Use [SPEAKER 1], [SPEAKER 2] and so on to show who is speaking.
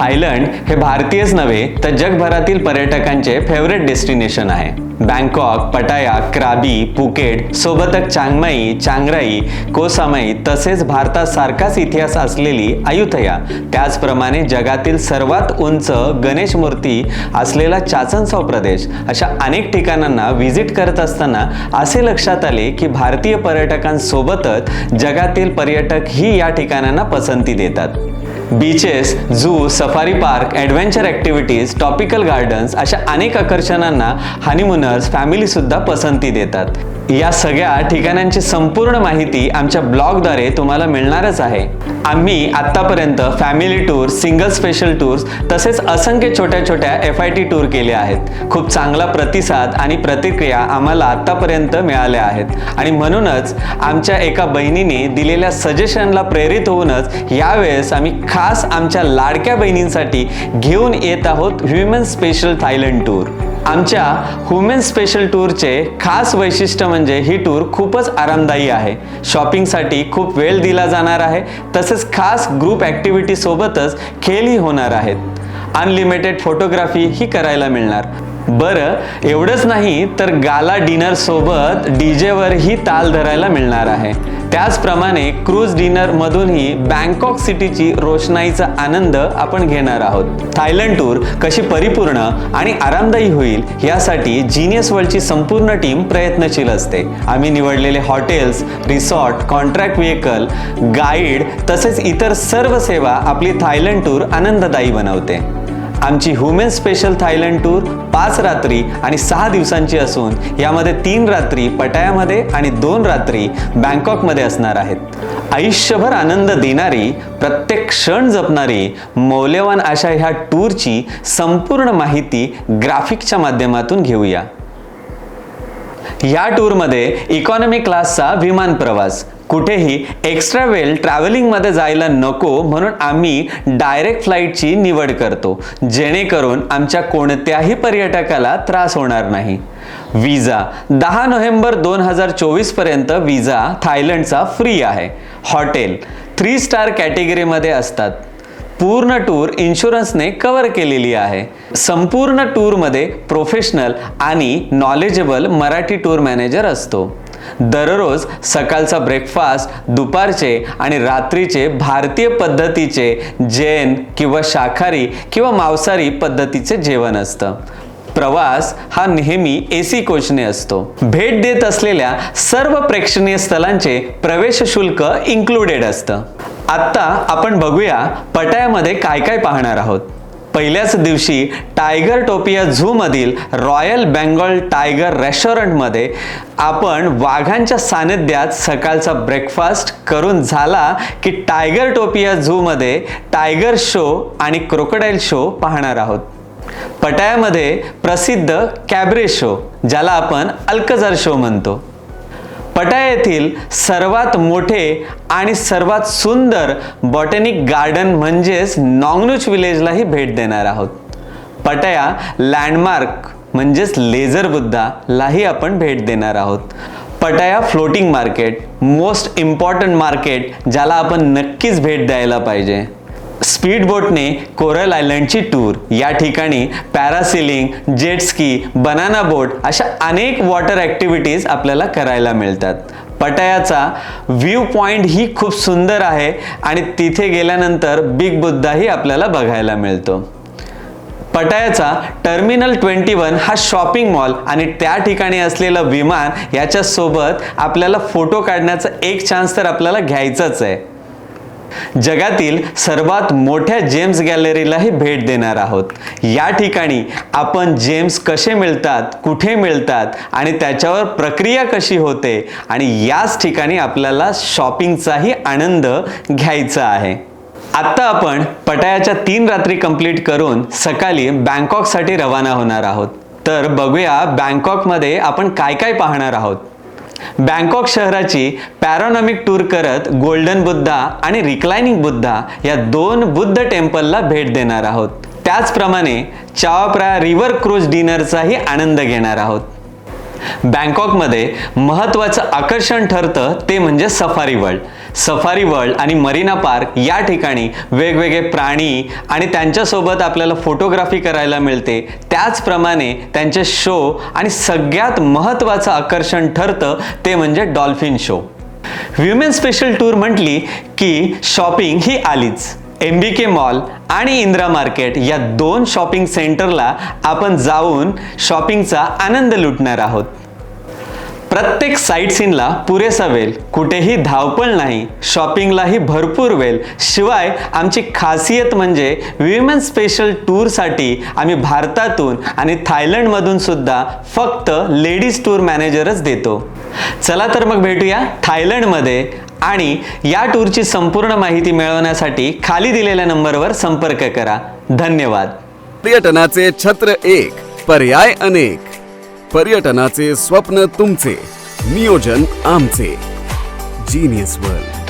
[SPEAKER 1] Thailand हे भारतीयच नव्हे तर जगभरातील पर्यटकांचे फेवरेट डेस्टिनेशन आहे. बँकॉक, पटाया, क्राबी, पुकेट सोबतच चांगमाई, चांगराई, कोसामाई तसेच भारतासारखाच इतिहास असलेली अयुथया, त्याचप्रमाणे जगातील सर्वात उंच गणेश मूर्ती असलेला चाचणसाव प्रदेश अशा अनेक ठिकाणांना व्हिजिट करत असताना असे लक्षात आले की भारतीय पर्यटकांसोबतच जगातील पर्यटक ही या ठिकाणांना पसंती देतात. Beaches, zoo, safari park, adventure activities, topical gardens अशा अनेक आकर्षणांना हनीमूनर्स फॅमिली सुद्धा पसंती देतात. या सगळ्या ठिकाणांची संपूर्ण माहिती आमच्या ब्लॉगद्वारे तुम्हाला मिळणारच आहे. आम्ही आत्तापर्यंत family tour, single special tours तसेच असंख्य छोट्या छोट्या FIT टूर केले आहेत. खूप चांगला प्रतिसाद आणि प्रतिक्रिया आम्हाला आत्तापर्यंत मिळाल्या आहेत आणि म्हणूनच आमच्या एका बहिणीने दिलेल्या सजेशनला प्रेरित होऊनच यावेळेस आम्ही खास आमच्या लाडक्या बहिणींसाठी घेऊन येत आहोत ह्युमन स्पेशल थायलंड टूर. आमच्या ह्युमन स्पेशल टूरचे खास वैशिष्ट्य म्हणजे ही टूर खूपच आरामदायी आहे. शॉपिंगसाठी खूप वेळ दिला जाणार आहे. तसेच खास ग्रुप ॲक्टिव्हिटी सोबतच खेळही होणार आहेत. अनलिमिटेड फोटोग्राफी ही करायला मिळणार. बरं, एवढंच नाही तर गाला डिनर सोबत DJवरही ताल धरायला मिळणार आहे. त्याचप्रमाणे क्रूज डिनर मधूनही बँकॉक सिटीची रोषणाईचा आनंद आपण घेणार आहोत. थायलंड टूर कशी परिपूर्ण आणि आरामदायी होईल यासाठी जीनियस वर्ल्डची संपूर्ण टीम प्रयत्नशील असते. आम्ही निवडलेले hotels, resort, contract vehicle, guide तसेच इतर सर्व सेवा आपली थायलंड टूर आनंददायी बनवते. आमची ह्युमन स्पेशल थायलंड टूर 5 रात्री आणि 6 दिवसांची असून यामध्ये 3 रात्री पटायामध्ये आणि 2 रात्री बँकॉकमध्ये असणार आहेत. आयुष्यभर आनंद देणारी, प्रत्येक क्षण जपणारी, मौल्यवान अशा ह्या टूरची संपूर्ण माहिती ग्राफिकच्या माध्यमातून घेऊया. या टूरमध्ये इकॉनॉमी क्लासचा विमान प्रवास, कुठेही एक्स्ट्रा वेळ ट्रॅव्हलिंगमध्ये जायला नको म्हणून आम्ही डायरेक्ट फ्लाईटची निवड करतो, जेणेकरून आमच्या कोणत्याही पर्यटकाला त्रास होणार नाही. विजा 10 नोव्हेंबर 2024 पर्यंत विजा थायलंडचा फ्री आहे. हॉटेल 3 स्टार कॅटेगरीमध्ये असतात. पूर्ण टूर इन्शुरन्सने कव्हर केलेली आहे. संपूर्ण टूरमध्ये प्रोफेशनल आणि नॉलेजेबल मराठी टूर मॅनेजर असतो. दररोज सकाळचा ब्रेकफास्ट, दुपारचे आणि रात्रीचे भारतीय पद्धतीचे जैन किंवा शाकाहारी किंवा मांसाहारी पद्धतीचे जेवण असतं. प्रवास हा नेहमी AC कोचने असतो. भेट देत असलेल्या सर्व प्रेक्षणीय स्थळांचे प्रवेश शुल्क इन्क्लुडेड असतं. आत्ता आपण बघूया पटायामध्ये काय काय पाहणार आहोत. पहिल्याच दिवशी टायगर टोपिया झू मधील रॉयल बेंगॉल टायगर रेस्टॉरंटमध्ये आपण वाघांच्या सानिध्यात सकाळचा ब्रेकफास्ट करून झाला की टायगर टोपिया झू मध्ये टायगर शो आणि क्रोकोडाईल शो पाहणार आहोत. पटायामध्ये प्रसिद्ध कॅबरे शो, ज्याला आपण अल्कझर शो म्हणतो. पटाया येथील सर्वात मोठे आणि सर्वात सुंदर बॉटॅनिक गार्डन म्हणजेच नॉंगनूच विलेजलाही भेट देणार आहोत. पटाया लँडमार्क म्हणजेच लेझर बुद्धालाही आपण भेट देणार आहोत. पटाया floating market, most important market, ज्याला आपण नक्कीच भेट द्यायला पाहिजे. स्पीड बोटने कोरल आयलंडची टूर, या ठिकाणी parasailing, jet ski, banana boat अशा अनेक वॉटर ॲक्टिव्हिटीज आपल्याला करायला मिळतात. पटायाचा व्ह्यू पॉइंट ही खूप सुंदर आहे आणि तिथे गेल्यानंतर बिग बुद्धाही आपल्याला बघायला मिळतो. पटायाचा टर्मिनल 21 हा शॉपिंग मॉल आणि त्या ठिकाणी असलेलं विमान याच्या सोबत आपल्याला फोटो काढण्याचा एक चान्स तर आपल्याला घ्यायचाच आहे. जगातील सर्वात मोठ्या जेम्स गॅलरीलाही भेट देणार आहोत. या ठिकाणी आपण जेम्स कसे मिळतात, कुठे मिळतात आणि त्याच्यावर प्रक्रिया कशी होते आणि याच ठिकाणी आपल्याला शॉपिंगचाही आनंद घ्यायचा आहे. आता आपण पटायाच्या 3 रात्री कंप्लीट करून सकाळी बँकॉकसाठी रवाना होणार आहोत. तर बघूया बँकॉकमध्ये आपण काय काय पाहणार आहोत. बँकॉक शहराची पॅरोनॉमिक टूर करत गोल्डन बुद्धा आणि रिक्लायनिंग बुद्धा या 2 बुद्ध टेम्पलला भेट देणार आहोत. त्याचप्रमाणे चाओ प्राया रिव्हर क्रूज डिनरचाही आनंद घेणार आहोत. बँकॉकमध्ये महत्त्वाचं आकर्षण ठरतं ते म्हणजे सफारी वर्ल्ड. सफारी वर्ल्ड आणि मरीना पार्क या ठिकाणी वेगवेगळे प्राणी आणि त्यांच्यासोबत आपल्याला फोटोग्राफी करायला मिळते. त्याचप्रमाणे त्यांचे शो आणि सगळ्यात महत्त्वाचं आकर्षण ठरतं ते म्हणजे dolphin show. Women special tour म्हटली की शॉपिंग ही आलीच. MBK मॉल आणि इंदिरा मार्केट या 2 शॉपिंग सेंटरला आपण जाऊन शॉपिंगचा आनंद लुटणार आहोत. प्रत्येक साईट सीनला पुरेसा वेळ, कुठेही धावपळ नाही, शॉपिंगलाही भरपूर वेळ. शिवाय आमची खासियत म्हणजे विमेन स्पेशल टूरसाठी आम्ही भारतातून आणि थायलंडमधून सुद्धा फक्त लेडीज टूर मॅनेजरच देतो. चला तर मग भेटूया थायलंडमध्ये. आणि या टूरची संपूर्ण माहिती मिळवण्यासाठी खाली दिलेल्या नंबरवर संपर्क करा. धन्यवाद.
[SPEAKER 2] पर्यटनाचे छत्र एक, पर्याय अनेक. पर्यटनाचे स्वप्न तुमचे, नियोजन आमचे. Genius world.